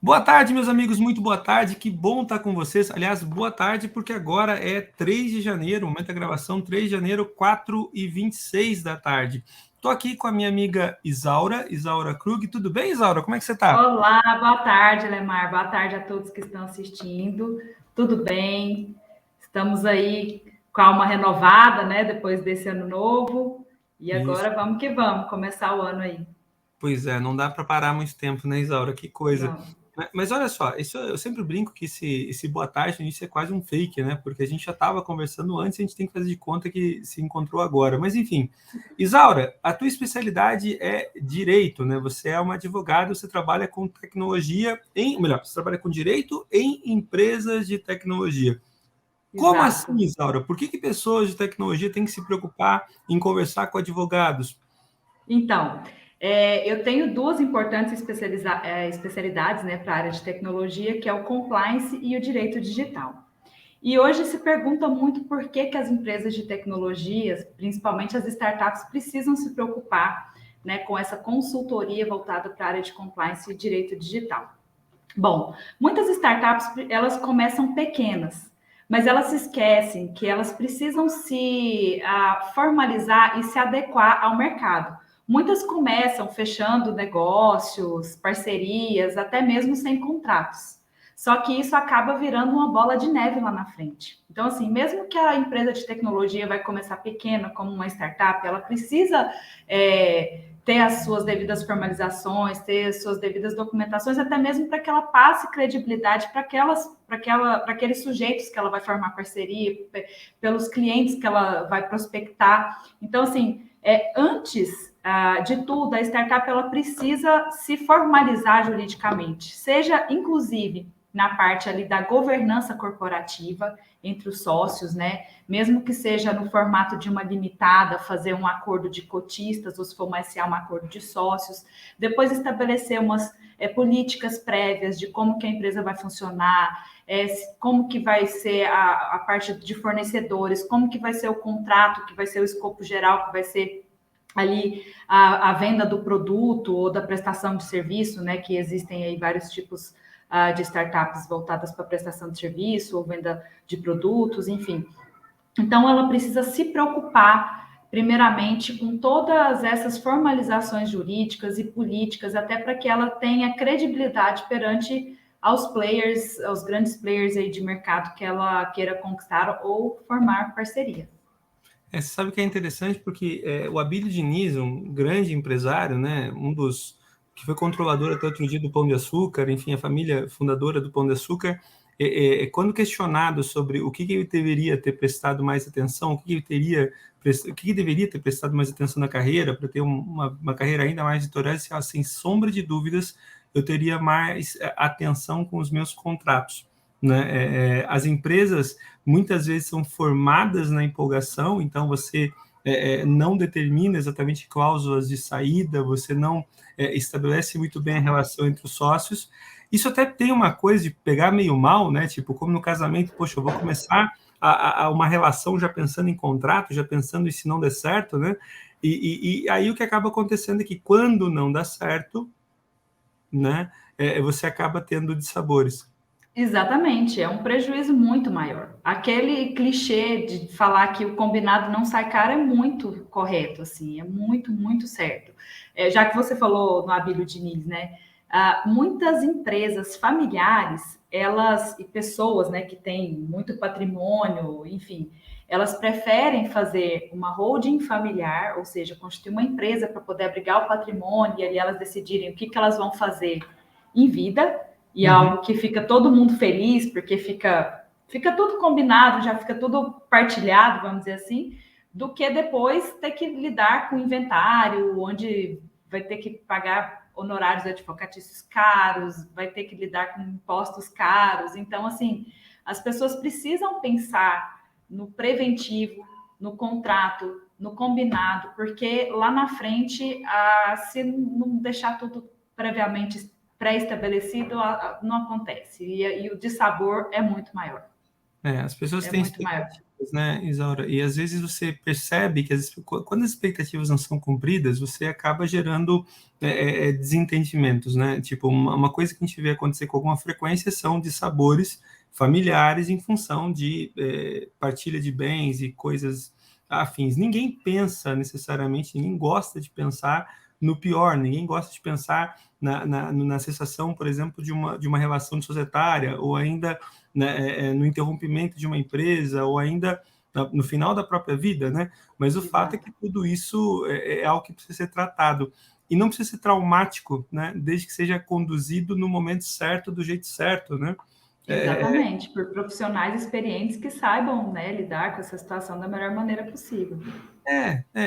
Boa tarde, meus amigos, muito boa tarde, que bom estar com vocês. Aliás, boa tarde, porque agora é 3 de janeiro, momento da gravação, 3 de janeiro, 4h26 da tarde. Estou aqui com a minha amiga Isaura Krug. Tudo bem, Isaura? Como é que você está? Olá, boa tarde, Lemar. Boa tarde a todos que estão assistindo. Tudo bem? Estamos aí com a alma renovada, né? Depois desse ano novo. E Isso. agora vamos que vamos, começar o ano aí. Pois é, não dá para parar muito tempo, né, Isaura? Que coisa. Não. Mas olha só, isso eu sempre brinco que esse boa tarde no início é quase um fake, né? Porque a gente já estava conversando antes, a gente tem que fazer de conta que se encontrou agora. Mas enfim, Isaura, a tua especialidade é direito, né? Você é uma advogada, você trabalha com tecnologia melhor, você trabalha com direito em empresas de tecnologia. Como assim, Exato. Isaura? Por que pessoas de tecnologia têm que se preocupar em conversar com advogados? Então, eu tenho duas importantes especialidades, né, para a área de tecnologia, que é o compliance e o direito digital. E hoje se pergunta muito por que as empresas de tecnologias, principalmente as startups, precisam se preocupar, né, com essa consultoria voltada para a área de compliance e direito digital. Bom, muitas startups elas começam pequenas, mas elas se esquecem que elas precisam se formalizar e se adequar ao mercado. Muitas começam fechando negócios, parcerias, até mesmo sem contratos. Só que isso acaba virando uma bola de neve lá na frente. Então, assim, mesmo que a empresa de tecnologia vai começar pequena, como uma startup, ela precisa ter as suas devidas formalizações, ter as suas devidas documentações, até mesmo para que ela passe credibilidade para aqueles sujeitos que ela vai formar parceria, pelos clientes que ela vai prospectar. Então, assim, antes de tudo, a startup ela precisa se formalizar juridicamente, seja inclusive na parte ali da governança corporativa entre os sócios, né? Mesmo que seja no formato de uma limitada, fazer um acordo de cotistas, ou se for mais um acordo de sócios, depois estabelecer umas políticas prévias de como que a empresa vai funcionar, como que vai ser a parte de fornecedores, como que vai ser o contrato, que vai ser o escopo geral, que vai ser ali a venda do produto ou da prestação de serviço, né? Que existem aí vários tipos de startups voltadas para prestação de serviço ou venda de produtos, enfim. Então, ela precisa se preocupar, primeiramente, com todas essas formalizações jurídicas e políticas, até para que ela tenha credibilidade perante aos players, aos grandes players aí de mercado que ela queira conquistar ou formar parceria. Você sabe que é interessante porque o Abílio Diniz, um grande empresário, né, um dos que foi controlador até outro dia do Pão de Açúcar, enfim, a família fundadora do Pão de Açúcar, quando questionado sobre o que ele deveria ter prestado mais atenção, o que deveria ter prestado mais atenção na carreira para ter uma carreira ainda mais vitoriosa, sem sombra de dúvidas, eu teria mais atenção com os meus contratos. Né? As empresas muitas vezes são formadas na empolgação, então você não determina exatamente cláusulas de saída, você não estabelece muito bem a relação entre os sócios. Isso até tem uma coisa de pegar meio mal, né? Tipo, como no casamento, poxa, eu vou começar a uma relação já pensando em contrato, já pensando em se não der certo, né? E aí o que acaba acontecendo é que quando não dá certo, né, você acaba tendo dissabores. Exatamente, é um prejuízo muito maior. Aquele clichê de falar que o combinado não sai caro é muito correto, assim, é muito, muito certo. Já que você falou no Abílio Diniz, né? Muitas empresas familiares, elas e pessoas, né, que têm muito patrimônio, enfim, elas preferem fazer uma holding familiar, ou seja, constituir uma empresa para poder abrigar o patrimônio e ali elas decidirem o que elas vão fazer em vida e algo que fica todo mundo feliz, porque fica tudo combinado, já fica tudo partilhado, vamos dizer assim, do que depois ter que lidar com inventário, onde vai ter que pagar honorários advocatícios caros, vai ter que lidar com impostos caros. Então, assim, as pessoas precisam pensar no preventivo, no contrato, no combinado, porque lá na frente, se não deixar tudo previamente pré-estabelecido, não acontece. E o dissabor é muito maior. As pessoas É têm muito maior. né, Isaura? E às vezes você percebe que quando as expectativas não são cumpridas, você acaba gerando desentendimentos, né? Tipo, uma coisa que a gente vê acontecer com alguma frequência são dissabores familiares em função de partilha de bens e coisas afins. Ninguém pensa necessariamente, ninguém gosta de pensar no pior, ninguém gosta de pensar na cessação, por exemplo, de uma relação societária, ou ainda, né, no interrompimento de uma empresa, ou ainda no final da própria vida, né? Mas o fato é Exato. que tudo isso é algo que precisa ser tratado. E não precisa ser traumático, né? Desde que seja conduzido no momento certo, do jeito certo, né? Exatamente, por profissionais experientes que saibam, né, lidar com essa situação da melhor maneira possível.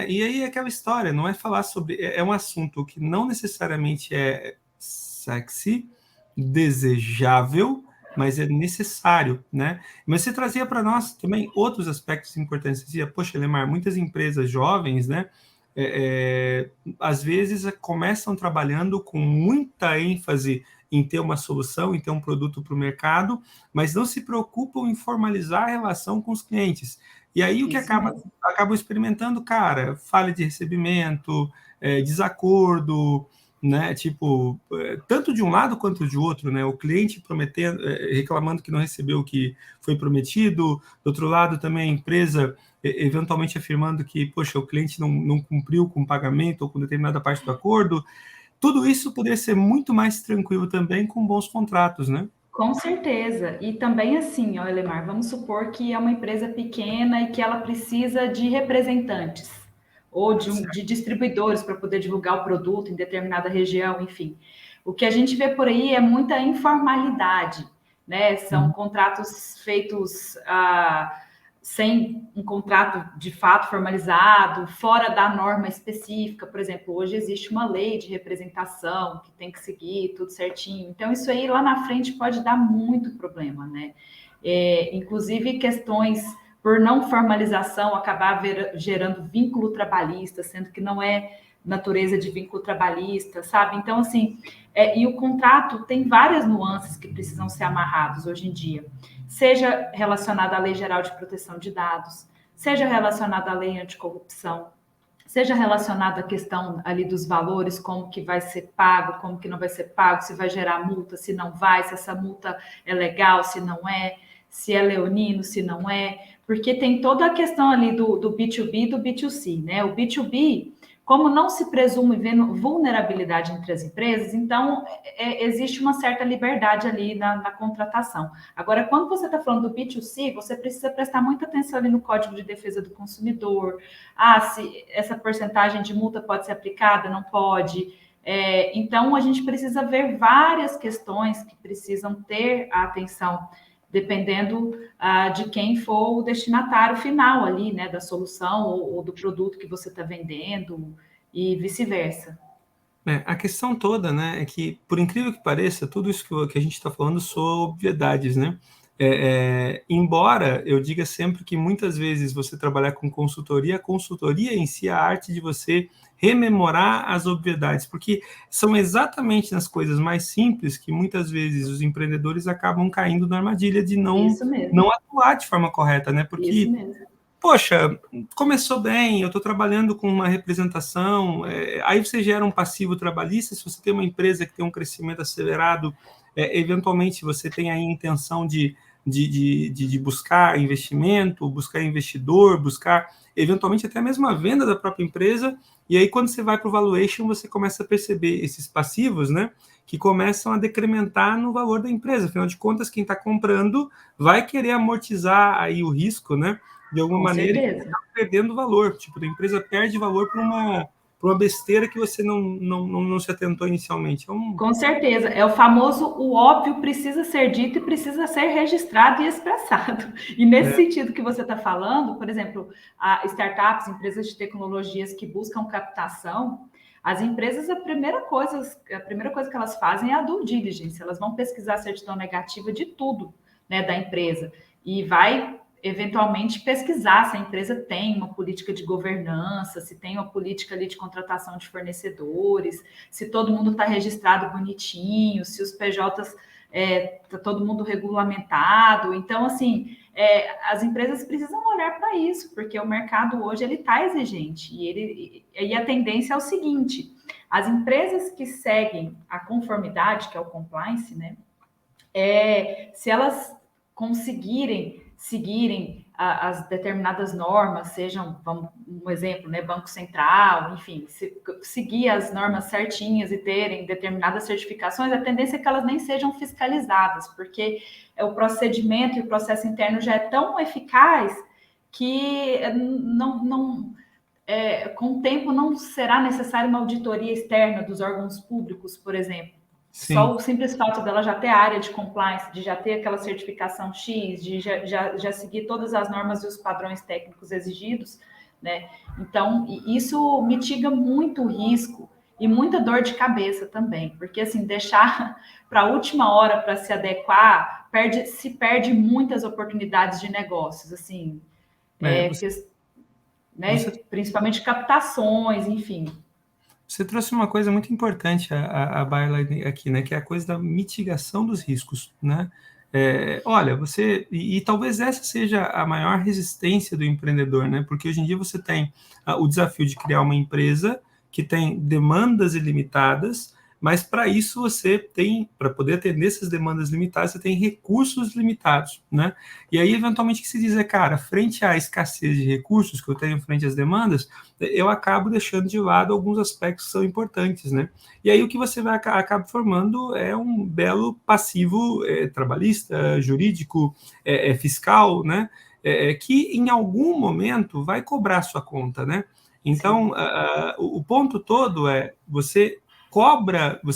E aí é aquela história, não é falar sobre. É um assunto que não necessariamente é sexy, desejável, mas é necessário, né? Mas você trazia para nós também outros aspectos importantes. Você dizia, poxa, Lemar, muitas empresas jovens, né? Às vezes começam trabalhando com muita ênfase em ter uma solução, em ter um produto para o mercado, mas não se preocupam em formalizar a relação com os clientes. E aí o que Isso mesmo. acabam experimentando, cara, falha de recebimento, desacordo, né? Tipo, tanto de um lado quanto de outro, né? O cliente prometendo, reclamando que não recebeu o que foi prometido, do outro lado também a empresa eventualmente afirmando que, poxa, o cliente não cumpriu com o pagamento ou com determinada parte do acordo. Tudo isso poderia ser muito mais tranquilo também com bons contratos, né? Com certeza. E também assim, ó, Elemar, vamos supor que é uma empresa pequena e que ela precisa de representantes ou de distribuidores para poder divulgar o produto em determinada região, enfim. O que a gente vê por aí é muita informalidade, né? São Uhum. contratos feitos sem um contrato de fato formalizado, fora da norma específica. Por exemplo, hoje existe uma lei de representação que tem que seguir tudo certinho. Então, isso aí lá na frente pode dar muito problema, né? Inclusive questões por não formalização acabar gerando vínculo trabalhista, sendo que não é natureza de vínculo trabalhista, sabe? Então, assim, e o contrato tem várias nuances que precisam ser amarrados hoje em dia, seja relacionado à Lei Geral de Proteção de Dados, seja relacionado à Lei Anticorrupção, seja relacionado à questão ali dos valores, como que vai ser pago, como que não vai ser pago, se vai gerar multa, se não vai, se essa multa é legal, se não é, se é leonino, se não é, porque tem toda a questão ali do B2B e do B2C, né? O B2B, como não se presume vulnerabilidade entre as empresas, então existe uma certa liberdade ali na contratação. Agora, quando você está falando do B2C, você precisa prestar muita atenção ali no Código de Defesa do Consumidor. Se essa porcentagem de multa pode ser aplicada, não pode. Então, a gente precisa ver várias questões que precisam ter a atenção, dependendo de quem for o destinatário final ali, né, da solução ou do produto que você está vendendo e vice-versa. A questão toda, né, é que, por incrível que pareça, tudo isso que a gente está falando são obviedades, né? Embora eu diga sempre que muitas vezes você trabalhar com consultoria, a consultoria em si é a arte de você rememorar as obviedades, porque são exatamente nas coisas mais simples que muitas vezes os empreendedores acabam caindo na armadilha de Isso mesmo, não atuar de forma correta, né? isso Porque mesmo. poxa, começou bem, eu estou trabalhando com uma representação, aí você gera um passivo trabalhista, se você tem uma empresa que tem um crescimento acelerado, eventualmente você tem aí a intenção de buscar investimento, buscar investidor, buscar eventualmente até mesmo a venda da própria empresa, e aí quando você vai para o valuation, você começa a perceber esses passivos, né, que começam a decrementar no valor da empresa, afinal de contas, quem está comprando vai querer amortizar aí o risco, né, de alguma Com maneira e certeza. perdendo valor. Tipo, a empresa perde valor por uma besteira que você não se atentou inicialmente. Com certeza, é o famoso o óbvio precisa ser dito e precisa ser registrado e expressado. E nesse É, sentido que você está falando, por exemplo, startups, empresas de tecnologias que buscam captação, as empresas, a primeira coisa que elas fazem é a due diligence, elas vão pesquisar a certidão negativa de tudo, né, da empresa, e vai eventualmente pesquisar se a empresa tem uma política de governança, se tem uma política ali de contratação de fornecedores, se todo mundo está registrado bonitinho, se os PJs está todo mundo regulamentado. Então, assim, as empresas precisam olhar para isso, porque o mercado hoje ele está exigente e a tendência é o seguinte: as empresas que seguem a conformidade, que é o compliance, né, se elas conseguirem seguirem as determinadas normas, sejam, vamos, um exemplo, né, Banco Central, enfim, seguir as normas certinhas e terem determinadas certificações, a tendência é que elas nem sejam fiscalizadas, porque o procedimento e o processo interno já é tão eficaz que com o tempo não será necessária uma auditoria externa dos órgãos públicos, por exemplo. Sim. Só o simples fato dela já ter a área de compliance, de já ter aquela certificação X, de já seguir todas as normas e os padrões técnicos exigidos, né? Então, isso mitiga muito o risco e muita dor de cabeça também, porque assim, deixar para a última hora para se adequar, se perde muitas oportunidades de negócios, assim, Você, principalmente captações, enfim. você trouxe uma coisa muito importante a Byline aqui, né? Que é a coisa da mitigação dos riscos, né? Olha, e talvez essa seja a maior resistência do empreendedor, né? Porque hoje em dia você tem o desafio de criar uma empresa que tem demandas ilimitadas, mas para isso para poder atender essas demandas limitadas, você tem recursos limitados, né? E aí, eventualmente, o que se diz cara, frente à escassez de recursos que eu tenho frente às demandas, eu acabo deixando de lado alguns aspectos que são importantes, né? E aí o que você acaba formando é um belo passivo trabalhista, jurídico, fiscal, né? Que em algum momento vai cobrar sua conta, né? Então, o ponto todo você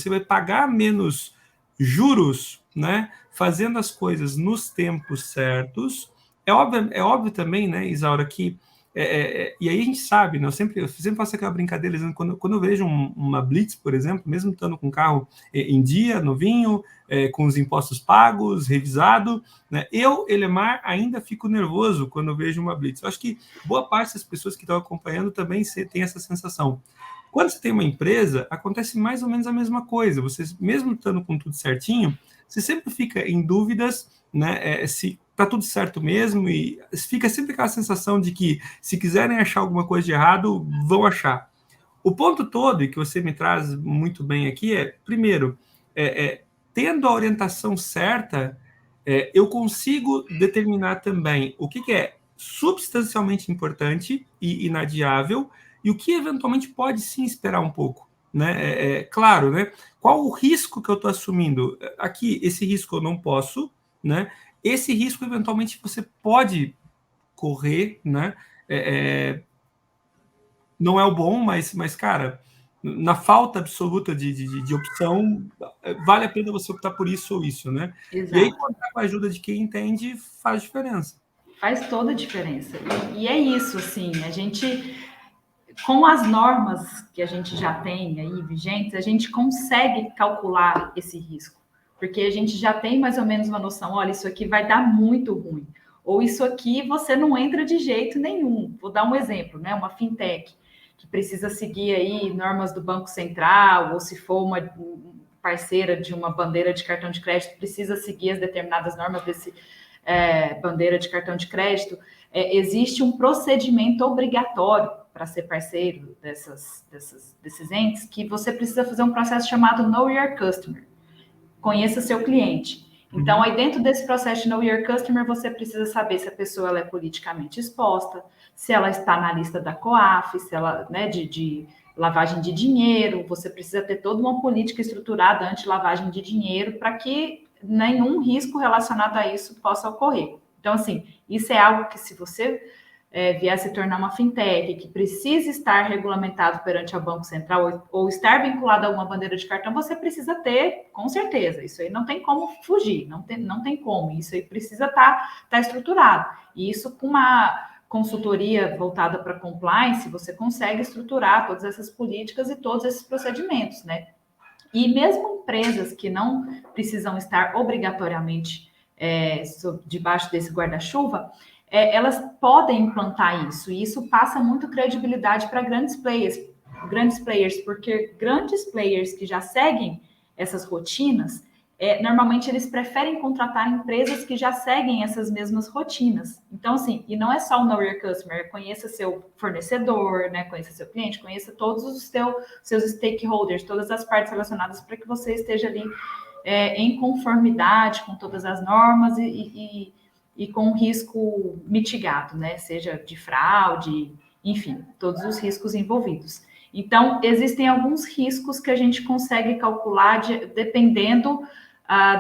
vai pagar menos juros, né? Fazendo as coisas nos tempos certos. É óbvio também, né, Isaura, que e aí a gente sabe, né, eu sempre faço aquela brincadeira, dizendo, quando eu vejo uma Blitz, por exemplo, mesmo estando com o carro em dia, novinho, com os impostos pagos, revisado, né, Elemar, ainda fico nervoso quando eu vejo uma Blitz. Eu acho que boa parte das pessoas que estão acompanhando também tem essa sensação. Quando você tem uma empresa, acontece mais ou menos a mesma coisa. Você, mesmo estando com tudo certinho, você sempre fica em dúvidas, né, se está tudo certo mesmo, e fica sempre aquela sensação de que, se quiserem achar alguma coisa de errado, vão achar. O ponto todo, e que você me traz muito bem aqui, primeiro, tendo a orientação certa, eu consigo determinar também o que é substancialmente importante e inadiável, e o que eventualmente pode sim esperar um pouco. Né? Claro, né? Qual o risco que eu estou assumindo? Aqui, esse risco eu não posso, né? Esse risco, eventualmente, você pode correr, né? Não é o bom, mas cara, na falta absoluta de opção, vale a pena você optar por isso ou isso, né? Exato. E aí, contar com a ajuda de quem entende, faz diferença. Faz toda a diferença. E é isso, assim, a gente, com as normas que a gente já tem aí vigentes, a gente consegue calcular esse risco, porque a gente já tem mais ou menos uma noção, olha, isso aqui vai dar muito ruim, ou isso aqui você não entra de jeito nenhum. Vou dar um exemplo, né? Uma fintech que precisa seguir aí normas do Banco Central, ou se for uma parceira de uma bandeira de cartão de crédito, precisa seguir as determinadas normas desse bandeira de cartão de crédito. Existe um procedimento obrigatório para ser parceiro desses entes, que você precisa fazer um processo chamado Know Your Customer. Conheça seu cliente. Então, aí dentro desse processo de Know Your Customer, você precisa saber se a pessoa ela é politicamente exposta, se ela está na lista da COAF, se ela, né, de lavagem de dinheiro. Você precisa ter toda uma política estruturada anti-lavagem de dinheiro para que nenhum risco relacionado a isso possa ocorrer. Então, assim, isso é algo que, se você vier a se tornar uma fintech, que precisa estar regulamentado perante o Banco Central ou estar vinculado a uma bandeira de cartão, você precisa ter, com certeza. Isso aí não tem como fugir, não tem como. Isso aí precisa estar estruturado. E isso, com uma consultoria voltada para compliance, você consegue estruturar todas essas políticas e todos esses procedimentos, né? E mesmo empresas que não precisam estar obrigatoriamente debaixo desse guarda-chuva, elas podem implantar isso, e isso passa muito credibilidade para grandes players, porque grandes players que já seguem essas rotinas, normalmente eles preferem contratar empresas que já seguem essas mesmas rotinas. Então, assim, e não é só o Know Your Customer, conheça seu fornecedor, né? Conheça seu cliente, conheça todos os seus stakeholders, todas as partes relacionadas para que você esteja ali em conformidade com todas as normas e com o risco mitigado, né? Seja de fraude, enfim, todos os riscos envolvidos. Então, existem alguns riscos que a gente consegue calcular dependendo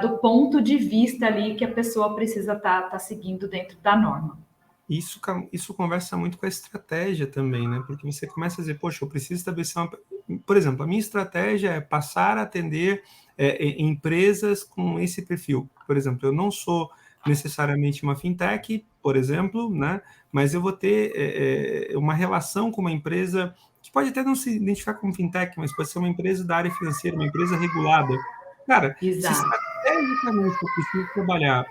do ponto de vista ali que a pessoa precisa estar seguindo dentro da norma. Isso conversa muito com a estratégia também, né? Porque você começa a dizer, poxa, eu preciso estabelecer uma... Por exemplo, a minha estratégia é passar a atender empresas com esse perfil. Por exemplo, eu não sou necessariamente uma fintech, por exemplo, né? Mas eu vou ter uma relação com uma empresa que pode até não se identificar como fintech, mas pode ser uma empresa da área financeira, uma empresa regulada. Cara, se Exato. estrategicamente eu preciso trabalhar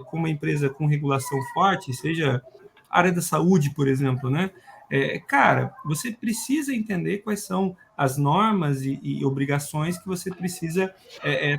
com uma empresa com regulação forte, seja a área da saúde, por exemplo, né? Cara, você precisa entender quais são as normas e obrigações que você precisa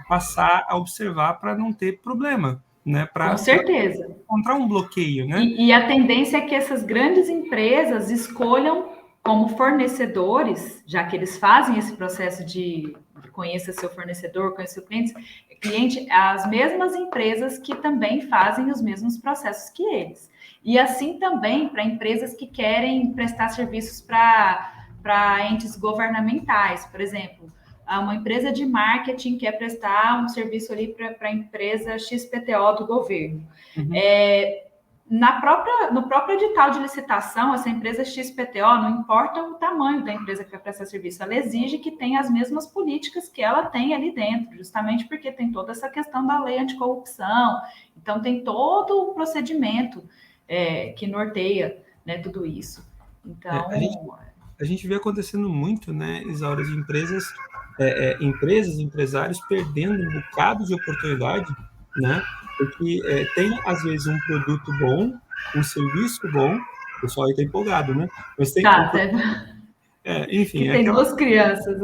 passar a observar para não ter problema, né? Com Para certeza. encontrar um bloqueio, né? E a tendência é que essas grandes empresas escolham como fornecedores, já que eles fazem esse processo de conheça seu fornecedor, conheça seu cliente, as mesmas empresas que também fazem os mesmos processos que eles. E assim também para empresas que querem prestar serviços para entes governamentais, por exemplo, uma empresa de marketing quer prestar um serviço ali para a empresa XPTO do governo. Uhum. No próprio edital de licitação, essa empresa XPTO, não importa o tamanho da empresa que vai prestar serviço, ela exige que tenha as mesmas políticas que ela tem ali dentro, justamente porque tem toda essa questão da lei anticorrupção, então tem todo o procedimento que norteia, né, tudo isso. Então, a gente vê acontecendo muito, né, Isaura, de empresários perdendo um bocado de oportunidade, né, porque tem, às vezes, um produto bom, um serviço bom, o pessoal aí está empolgado, né, mas tem tá, enfim, que é tem aquela... duas crianças,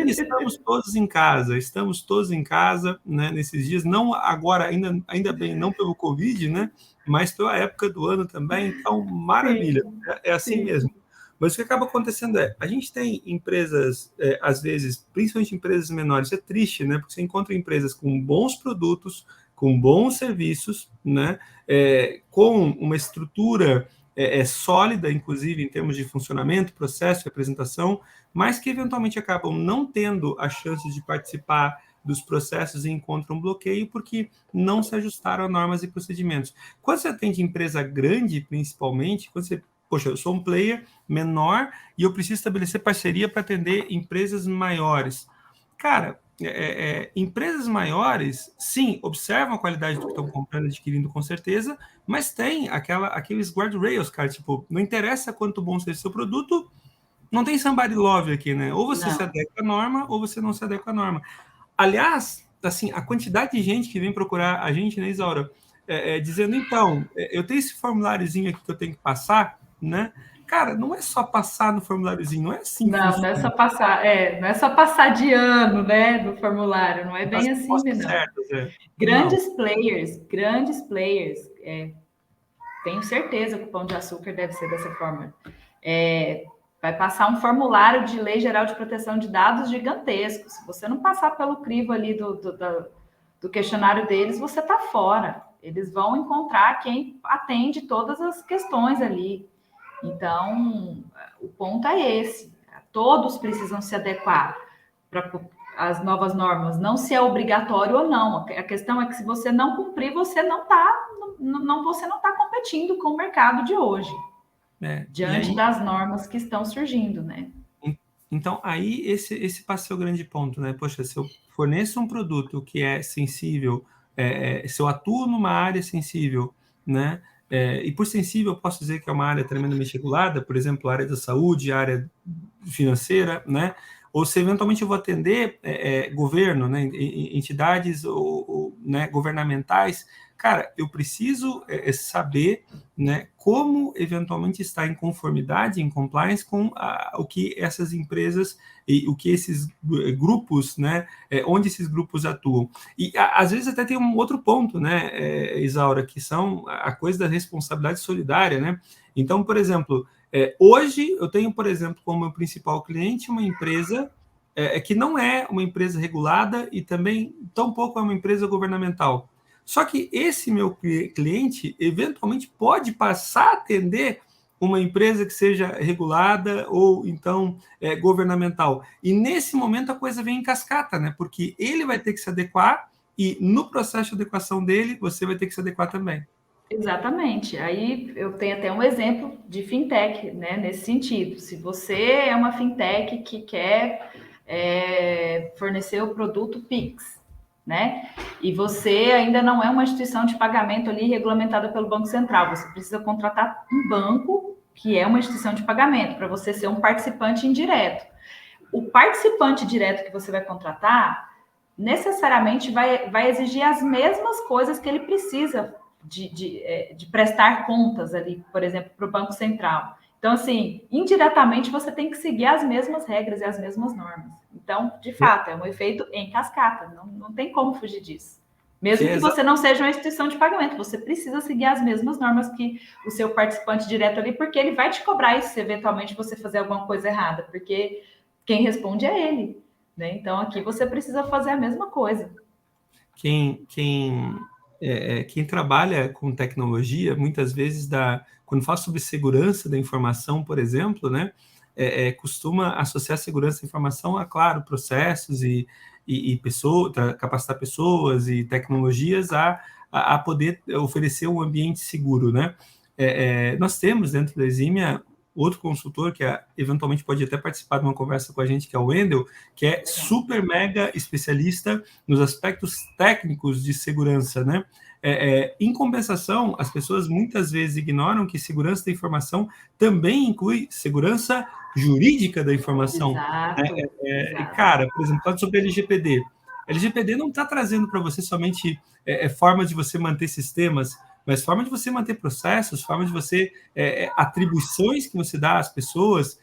Estamos todos em casa, né, nesses dias, não agora, ainda bem, não pelo Covid, né, mas pela época do ano também, então, maravilha, Sim, é assim sim. mesmo. Mas o que acaba acontecendo a gente tem empresas, às vezes, principalmente empresas menores, é triste, né, porque você encontra empresas com bons produtos, com bons serviços, né, com uma estrutura sólida, inclusive, em termos de funcionamento, processo e apresentação, mas que eventualmente acabam não tendo a chance de participar dos processos e encontram um bloqueio porque não se ajustaram a normas e procedimentos. Quando você atende empresa grande, principalmente, quando você, poxa, eu sou um player menor e eu preciso estabelecer parceria para atender empresas maiores. Cara, empresas maiores, sim, observam a qualidade do que estão comprando e adquirindo com certeza, mas tem aqueles guardrails, cara, tipo, não interessa quanto bom seja o seu produto, não tem somebody love aqui, né? Ou você se Não. adequa à norma, ou você não se adequa à norma. Aliás, assim, a quantidade de gente que vem procurar a gente, né, Isaura, dizendo, então, eu tenho esse formuláriozinho aqui que eu tenho que passar, né? Cara, não é só passar no formuláriozinho, não é assim que Não, não é funciona. só passar, não é só passar de ano, né, do formulário, não é As bem assim, respostas não. certas, não. Grandes players, tenho certeza que o Pão de Açúcar deve ser dessa forma. Vai passar um formulário de Lei Geral de Proteção de Dados gigantesco. Se você não passar pelo crivo ali do questionário deles, você está fora. Eles vão encontrar quem atende todas as questões ali. Então, o ponto é esse. Todos precisam se adequar para as novas normas. Não se é obrigatório ou não. A questão é que se você não cumprir, você não está competindo com o mercado de hoje, E diante aí, das normas que estão surgindo, né? então, aí esse passa a ser o grande ponto, né? Poxa, se eu forneço um produto que é sensível, se eu atuo numa área sensível, né? E por sensível, eu posso dizer que é uma área tremendamente regulada, por exemplo, a área da saúde, a área financeira, né? Ou se eventualmente eu vou atender governo, né? Entidades né, governamentais, cara, eu preciso saber, né, como eventualmente está em conformidade, em compliance com o que essas empresas e o que esses grupos, né, onde esses grupos atuam. E às vezes até tem um outro ponto, né, Isaura, que são a coisa da responsabilidade solidária, né? Então, por exemplo, hoje eu tenho, por exemplo, como meu principal cliente uma empresa que não é uma empresa regulada e também tampouco é uma empresa governamental. Só que esse meu cliente, eventualmente, pode passar a atender uma empresa que seja regulada ou, então, governamental. E, nesse momento, a coisa vem em cascata, né? Porque ele vai ter que se adequar e, no processo de adequação dele, você vai ter que se adequar também. Exatamente. Aí eu tenho até um exemplo de fintech, né, nesse sentido. Se você é uma fintech que quer fornecer o produto Pix, né, e você ainda não é uma instituição de pagamento ali regulamentada pelo Banco Central, você precisa contratar um banco que é uma instituição de pagamento para você ser um participante indireto. O participante direto que você vai contratar necessariamente vai exigir as mesmas coisas que ele precisa de prestar contas ali, por exemplo, para o Banco Central. Então, assim, indiretamente você tem que seguir as mesmas regras e as mesmas normas. Então, de fato, é um efeito em cascata, não tem como fugir disso. Mesmo que você não seja uma instituição de pagamento, você precisa seguir as mesmas normas que o seu participante direto ali, porque ele vai te cobrar isso se eventualmente você fazer alguma coisa errada, porque quem responde é ele, né? Então, aqui você precisa fazer a mesma coisa. Quem trabalha com tecnologia, muitas vezes, quando fala sobre segurança da informação, por exemplo, né, costuma associar segurança da informação a, claro, processos e pessoas, capacitar pessoas e tecnologias a poder oferecer um ambiente seguro, né? Nós temos dentro da Exímia outro consultor que eventualmente pode até participar de uma conversa com a gente, que é o Wendel, que é super mega especialista nos aspectos técnicos de segurança, né? Em compensação, as pessoas muitas vezes ignoram que segurança da informação também inclui segurança jurídica da informação. Exato, exato. Cara, por exemplo, falando sobre LGPD. LGPD não está trazendo para você somente formas de você manter sistemas, mas forma de você manter processos, forma de você atribuições que você dá às pessoas,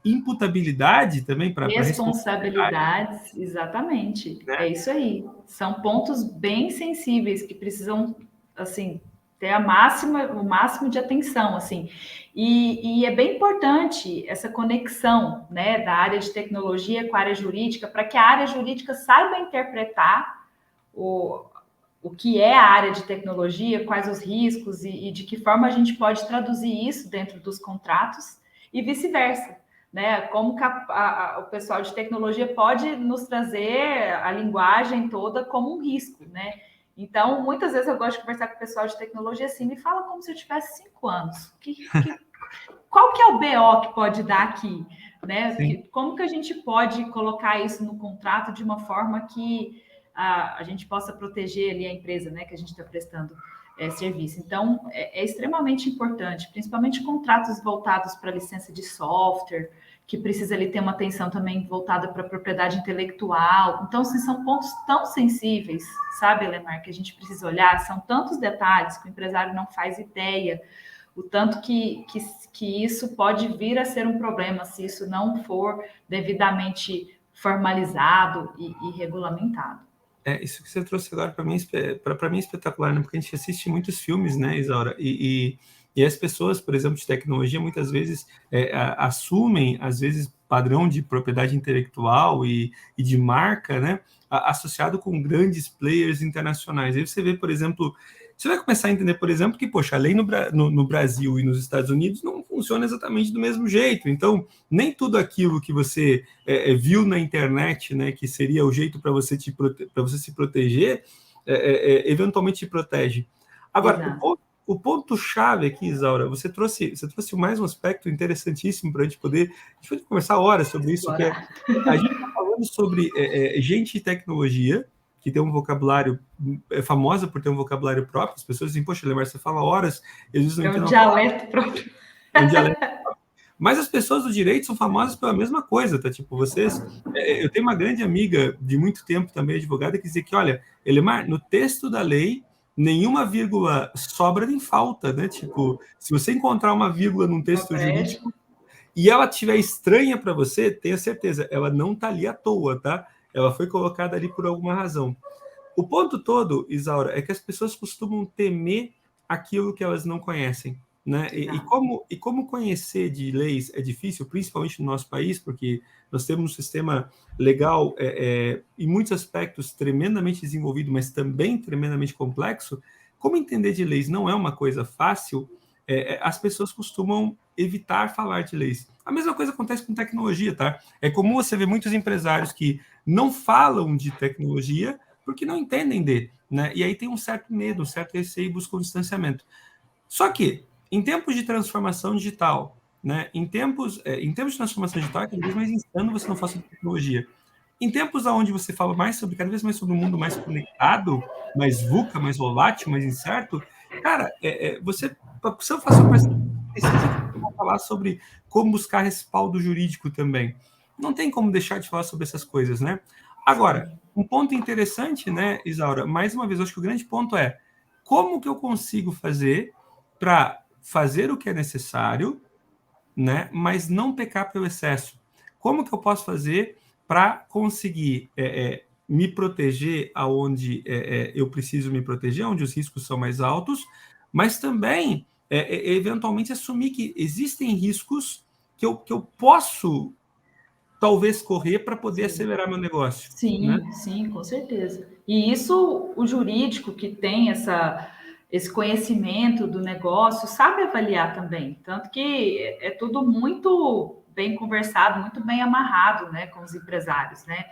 imputabilidade também para responsabilidades, exatamente, né? É isso aí. São pontos bem sensíveis que precisam, assim, ter o máximo de atenção, assim. E é bem importante essa conexão, né, da área de tecnologia com a área jurídica, para que a área jurídica saiba interpretar o que é a área de tecnologia, quais os riscos e de que forma a gente pode traduzir isso dentro dos contratos e vice-versa, né? Como que o pessoal de tecnologia pode nos trazer a linguagem toda como um risco, né? Então, muitas vezes eu gosto de conversar com o pessoal de tecnologia assim, me fala como se eu tivesse 5 anos. Qual que é o BO que pode dar aqui, né? Como que a gente pode colocar isso no contrato de uma forma que a gente possa proteger ali a empresa, né, que a gente está prestando serviço. Então, é extremamente importante, principalmente contratos voltados para licença de software, que precisa ali ter uma atenção também voltada para a propriedade intelectual. Então, assim, são pontos tão sensíveis, sabe, Elemar, que a gente precisa olhar, são tantos detalhes que o empresário não faz ideia, o tanto que isso pode vir a ser um problema se isso não for devidamente formalizado e regulamentado. Isso que você trouxe agora para mim é espetacular, né? Porque a gente assiste muitos filmes, né, Isaura? E as pessoas, por exemplo, de tecnologia, muitas vezes assumem, às vezes, padrão de propriedade intelectual e de marca, né, associado com grandes players internacionais. Aí você vê, por exemplo, você vai começar a entender, por exemplo, que, poxa, a lei no Brasil e nos Estados Unidos não funciona exatamente do mesmo jeito. Então, nem tudo aquilo que você viu na internet, né, que seria o jeito para você se proteger, eventualmente te protege. Agora, o ponto-chave aqui, Isaura, você trouxe mais um aspecto interessantíssimo para a gente poder conversar horas sobre isso, que a gente está falando sobre gente de tecnologia, que tem um vocabulário, é famosa por ter um vocabulário próprio. As pessoas dizem, poxa, Lemar, você fala horas, e às vezes não entendem. É um dialeto próprio. É um dialeto próprio. Mas as pessoas do direito são famosas pela mesma coisa, tá? Tipo, vocês... eu tenho uma grande amiga de muito tempo também, advogada, que dizia que, olha, Elemar, no texto da lei, nenhuma vírgula sobra nem falta, né? Tipo, se você encontrar uma vírgula num Uma texto brecha. jurídico e ela estiver estranha para você, tenha certeza, ela não tá ali à toa, tá? Ela foi colocada ali por alguma razão. O ponto todo, Isaura, é que as pessoas costumam temer aquilo que elas não conhecem. Né? Exato. E como conhecer de leis é difícil, principalmente no nosso país, porque nós temos um sistema legal em muitos aspectos tremendamente desenvolvido, mas também tremendamente complexo. Como entender de leis não é uma coisa fácil, as pessoas costumam evitar falar de leis. A mesma coisa acontece com tecnologia, tá? É comum você ver muitos empresários que não falam de tecnologia porque não entendem de, né? E aí tem um certo medo, um certo receio e busca um distanciamento. Só que, em tempos de transformação digital, né? Em tempos de transformação digital, é cada vez mais insano você não falar sobre tecnologia. Em tempos onde você fala mais sobre, cada vez mais sobre um mundo mais conectado, mais VUCA, mais volátil, mais incerto, cara, você, para você fazer uma parceria, precisa falar sobre como buscar respaldo jurídico também. Não tem como deixar de falar sobre essas coisas, né? Agora, Sim. um ponto interessante, né, Isaura, mais uma vez, eu acho que o grande ponto é como que eu consigo fazer para fazer o que é necessário, né, mas não pecar pelo excesso. Como que eu posso fazer para conseguir me proteger aonde eu preciso me proteger, onde os riscos são mais altos, mas também eventualmente assumir que existem riscos que eu posso talvez correr para poder Sim. acelerar meu negócio, né? Sim, sim, com certeza. E isso, o jurídico que tem esse conhecimento do negócio sabe avaliar também. Tanto que é tudo muito bem conversado, muito bem amarrado, né, com os empresários, né?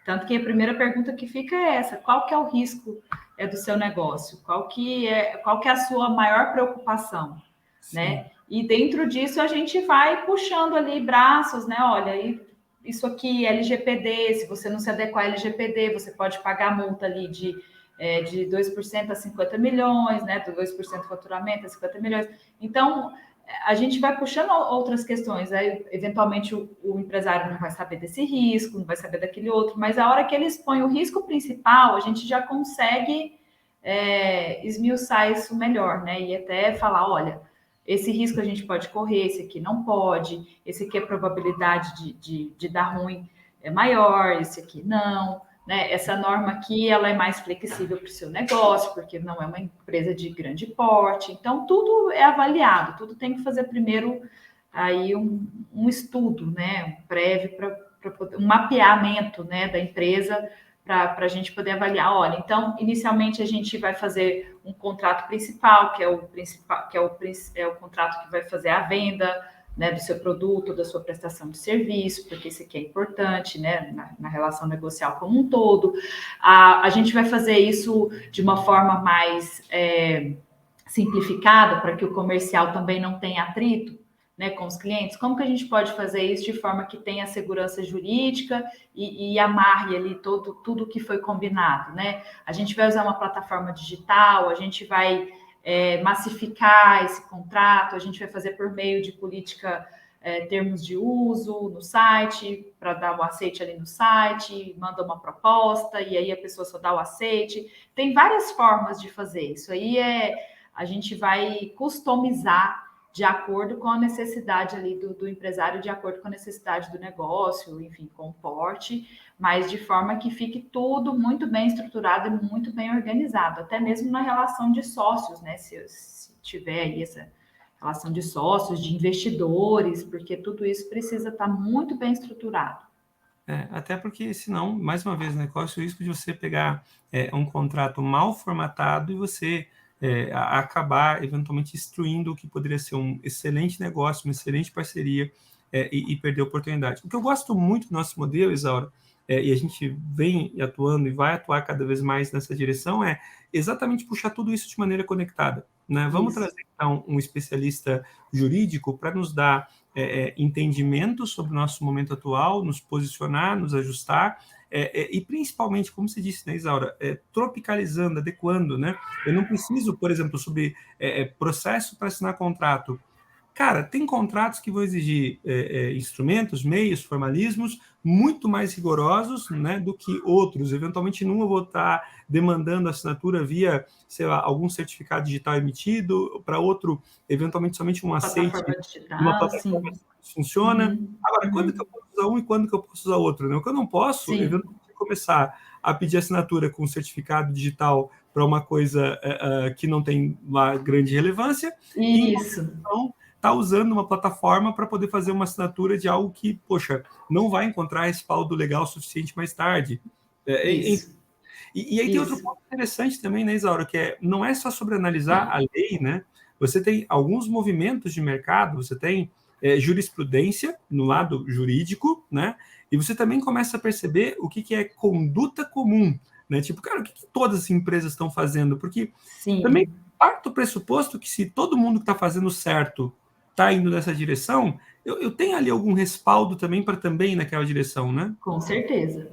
Tanto que a primeira pergunta que fica é essa: qual que é o risco do seu negócio? Qual que é a sua maior preocupação, Sim. né? E dentro disso a gente vai puxando ali braços, né? Olha, isso aqui, LGPD, se você não se adequar à LGPD, você pode pagar multa ali de 2% a 50 milhões, né? Do 2% do faturamento a 50 milhões. Então, a gente vai puxando outras questões. Aí, eventualmente, o empresário não vai saber desse risco, não vai saber daquele outro, mas a hora que ele expõe o risco principal, a gente já consegue esmiuçar isso melhor, né? E até falar, olha, esse risco a gente pode correr, esse aqui não pode, esse aqui a probabilidade de dar ruim é maior, esse aqui não. Né? Essa norma aqui ela é mais flexível para o seu negócio, porque não é uma empresa de grande porte. Então, tudo é avaliado, tudo tem que fazer primeiro aí um estudo, né? Um prévio para um mapeamento, né, da empresa para a gente poder avaliar. Olha, então, inicialmente a gente vai fazer um contrato principal, que é o principal, é o contrato que vai fazer a venda, né, do seu produto, da sua prestação de serviço, porque isso aqui é importante, né, na relação negocial como um todo. A gente vai fazer isso de uma forma mais simplificada, para que o comercial também não tenha atrito, né, com os clientes. Como que a gente pode fazer isso de forma que tenha segurança jurídica e amarre ali tudo que foi combinado, né? A gente vai usar uma plataforma digital, a gente vai massificar esse contrato, a gente vai fazer por meio de política, termos de uso no site, para dar o aceite ali no site, manda uma proposta e aí a pessoa só dá o aceite. Tem várias formas de fazer isso. Aí a gente vai customizar de acordo com a necessidade ali do empresário, de acordo com a necessidade do negócio, enfim, com o porte, mas de forma que fique tudo muito bem estruturado e muito bem organizado, até mesmo na relação de sócios, né? Se tiver aí essa relação de sócios, de investidores, porque tudo isso precisa estar muito bem estruturado. Até porque, senão, mais uma vez, né, corre o risco de você pegar um contrato mal formatado e você acabar, eventualmente, destruindo o que poderia ser um excelente negócio, uma excelente parceria e perder a oportunidade. O que eu gosto muito do nosso modelo, Isaura, e a gente vem atuando e vai atuar cada vez mais nessa direção, é exatamente puxar tudo isso de maneira conectada. Né? Vamos Isso. trazer, então, um especialista jurídico para nos dar entendimento sobre o nosso momento atual, nos posicionar, nos ajustar, e principalmente, como você disse, né, Isaura, tropicalizando, adequando, né? Eu não preciso, por exemplo, sobre processo para assinar contrato. Cara, tem contratos que vão exigir instrumentos, meios, formalismos muito mais rigorosos, né, do que outros. Eventualmente, num eu vou estar demandando assinatura via, sei lá, algum certificado digital emitido, para outro, eventualmente, somente um aceite Plataforma de uma digital, plataforma sim. que funciona. Uhum, Agora, quando que eu uhum, posso usar um e quando que eu posso usar outro? Né? O que eu não posso, sim. eventualmente, começar a pedir assinatura com certificado digital para uma coisa que não tem uma grande relevância, e em Isso, compensação, está usando uma plataforma para poder fazer uma assinatura de algo que, poxa, não vai encontrar respaldo legal suficiente mais tarde. isso, E aí tem outro isso. ponto interessante também, né, Isaura, que não é só sobre analisar a lei, né? Você tem alguns movimentos de mercado, você tem jurisprudência no lado jurídico, né? E você também começa a perceber o que é conduta comum, né? Tipo, cara, o que todas as empresas estão fazendo? Porque também Sim, parte do pressuposto que se todo mundo que está fazendo certo está indo nessa direção, eu tenho ali algum respaldo também para também ir naquela direção, né? com certeza,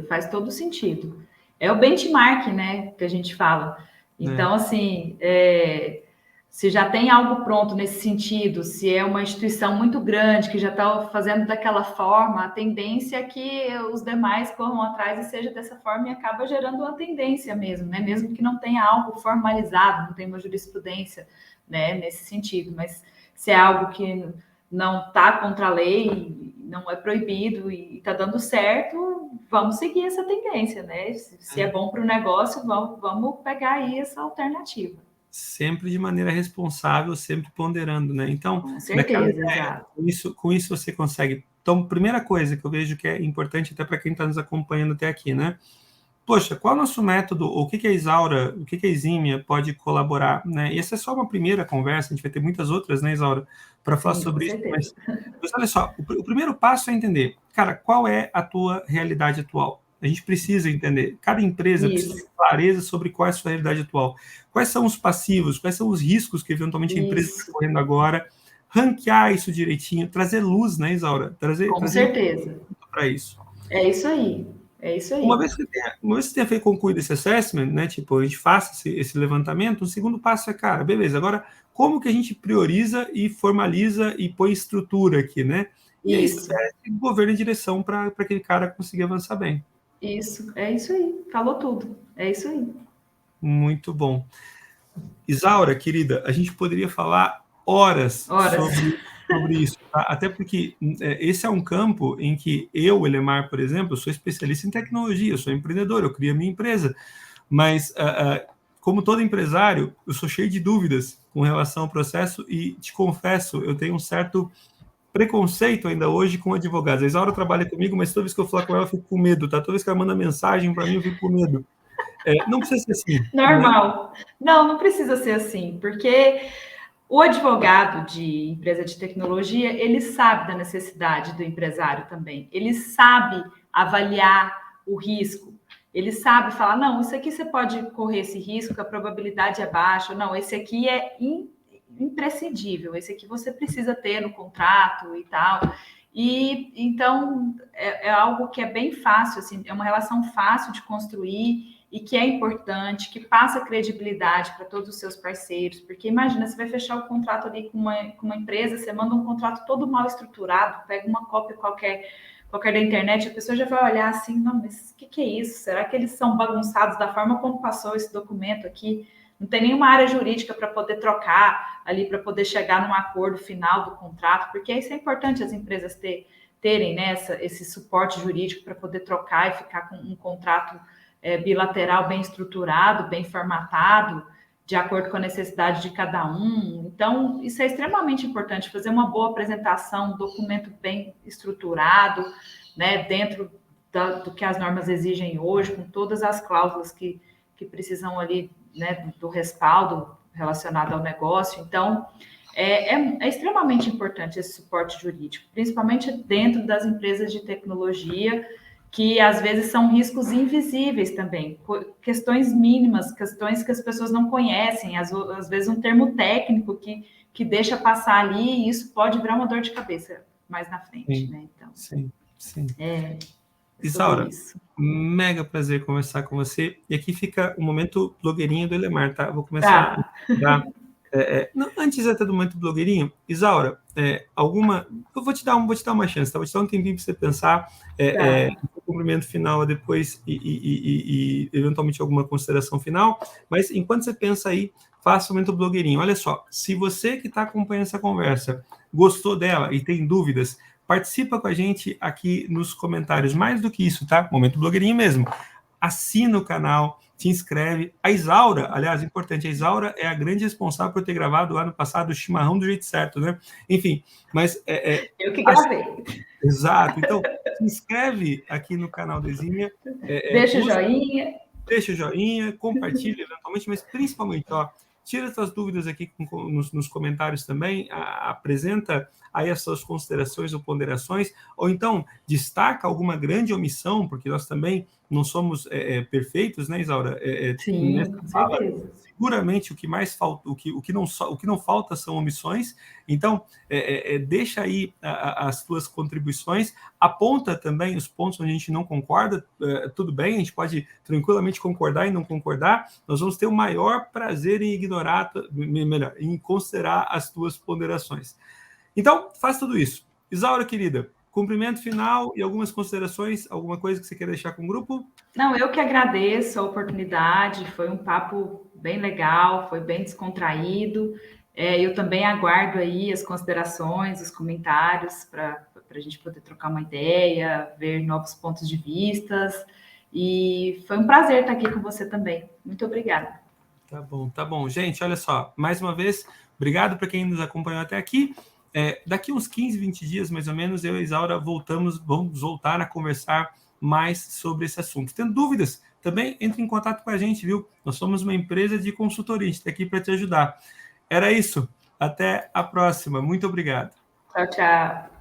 faz todo sentido. É o benchmark, né, que a gente fala. É, Então, assim, se já tem algo pronto nesse sentido, se é uma instituição muito grande que já está fazendo daquela forma, a tendência é que os demais corram atrás e seja dessa forma e acaba gerando uma tendência mesmo, né? Mesmo que não tenha algo formalizado, não tenha uma jurisprudência, né, nesse sentido, mas se é algo que não está contra a lei, não é proibido e está dando certo, vamos seguir essa tendência, né? Se é bom para o negócio, vamos pegar aí essa alternativa. sempre de maneira responsável, sempre ponderando, né? Então, Com naquela certeza, ideia, exato. com isso você consegue. Então, primeira coisa que eu vejo que é importante até para quem está nos acompanhando até aqui, né? Poxa, qual é o nosso método? O que a Isaura, o que a Exímia pode colaborar, né? E essa é só uma primeira conversa, a gente vai ter muitas outras, né, Isaura, para falar Sim, com sobre isso, certeza. mas olha só, o primeiro passo é entender, cara, qual é a tua realidade atual? A gente precisa entender, cada empresa precisa ter Isso, clareza sobre qual é a sua realidade atual. Quais são os passivos, quais são os riscos que eventualmente a empresa está isso, correndo agora, ranquear isso direitinho, trazer luz, né, Isaura? com Trazer certeza. para isso. É isso aí. É isso Uma aí. vez que você tenha feito concluído esse assessment, né, tipo, a gente faça esse levantamento, o segundo passo é, cara, beleza, agora como que a gente prioriza e formaliza e põe estrutura aqui, né? E aí Isso, estabelece governo e direção para aquele cara conseguir avançar bem. isso, é isso aí. Falou tudo. É isso aí. Muito bom. Isaura, querida, a gente poderia falar horas Horas. sobre isso, tá? Até porque esse é um campo em que eu, Elemar, por exemplo, sou especialista em tecnologia, eu sou empreendedor, eu crio a minha empresa. Mas, como todo empresário, eu sou cheio de dúvidas com relação ao processo e te confesso, eu tenho um certo preconceito ainda hoje com advogados. A Isaura trabalha comigo, mas toda vez que eu falar com ela, eu fico com medo, tá? Toda vez que ela manda mensagem para mim, eu fico com medo. Não precisa ser assim, né? Normal. Não, não precisa ser assim, porque o advogado de empresa de tecnologia, ele sabe da necessidade do empresário também. Ele sabe avaliar o risco. Ele sabe falar, não, isso aqui você pode correr esse risco, que a probabilidade é baixa. Não, esse aqui é imprescindível. Esse aqui você precisa ter no contrato e tal. E então é algo que é bem fácil, assim, é uma relação fácil de construir e que é importante, que passa credibilidade para todos os seus parceiros, porque imagina, você vai fechar o contrato ali com uma empresa, você manda um contrato todo mal estruturado, pega uma cópia qualquer da internet, a pessoa já vai olhar assim, não, mas o que é isso? Será que eles são bagunçados da forma como passou esse documento aqui? Não tem nenhuma área jurídica para poder trocar ali, para poder chegar num acordo final do contrato, porque isso é importante as empresas terem né, esse suporte jurídico para poder trocar e ficar com um contrato bilateral bem estruturado, bem formatado, de acordo com a necessidade de cada um. Então, isso é extremamente importante, fazer uma boa apresentação, um documento bem estruturado, né, dentro do que as normas exigem hoje, com todas as cláusulas que precisam ali, né, do respaldo relacionado ao negócio. Então, é extremamente importante esse suporte jurídico, principalmente dentro das empresas de tecnologia, que às vezes são riscos invisíveis também, questões mínimas, questões que as pessoas não conhecem, às vezes um termo técnico que deixa passar ali, e isso pode virar uma dor de cabeça mais na frente, Sim, né? Então, sim, sim. é sobre Isaura, isso. mega prazer conversar com você. E aqui fica o momento blogueirinho do Elemar, tá? Eu vou começar Tá, a dar Antes até do momento blogueirinho, Isaura, eu vou te dar uma chance, tá? Vou te dar um tempinho para você pensar, o cumprimento final depois e eventualmente alguma consideração final, mas enquanto você pensa aí, faça o momento blogueirinho. Olha só, se você que está acompanhando essa conversa gostou dela e tem dúvidas, participa com a gente aqui nos comentários. Mais do que isso, tá? Momento blogueirinho mesmo. Assina o canal, se inscreve. A Isaura, aliás, importante, a Isaura é a grande responsável por ter gravado lá no passado o chimarrão do jeito certo, né? Enfim, mas... eu que gravei. Exato. Então, se inscreve aqui no canal do Exímia. Deixa o joinha. Deixa o joinha, compartilha eventualmente, mas principalmente, ó, tira suas dúvidas aqui nos comentários também, apresenta aí as suas considerações ou ponderações, ou então destaca alguma grande omissão, porque nós também não somos perfeitos, né, Isaura? Sim, com certeza. Seguramente o que mais falta, o que não falta são omissões. Então, deixa aí as suas contribuições, aponta também os pontos onde a gente não concorda, tudo bem, a gente pode tranquilamente concordar e não concordar, nós vamos ter o maior prazer em ignorar, melhor, em considerar as tuas ponderações. Então, faz tudo isso. Isaura, querida, cumprimento final e algumas considerações, alguma coisa que você quer deixar com o grupo? Não, eu que agradeço a oportunidade, foi um papo bem legal, foi bem descontraído. Eu também aguardo aí as considerações, os comentários para a gente poder trocar uma ideia, ver novos pontos de vistas. E foi um prazer estar aqui com você também. Muito obrigada. Tá bom. Gente, olha só, mais uma vez, obrigado para quem nos acompanhou até aqui. Daqui uns 15, 20 dias, mais ou menos, eu e a Isaura vamos voltar a conversar mais sobre esse assunto. Tendo dúvidas, também entre em contato com a gente, viu? Nós somos uma empresa de consultoria, a gente está aqui para te ajudar. Era isso. Até a próxima. Muito obrigado. Tchau, tchau.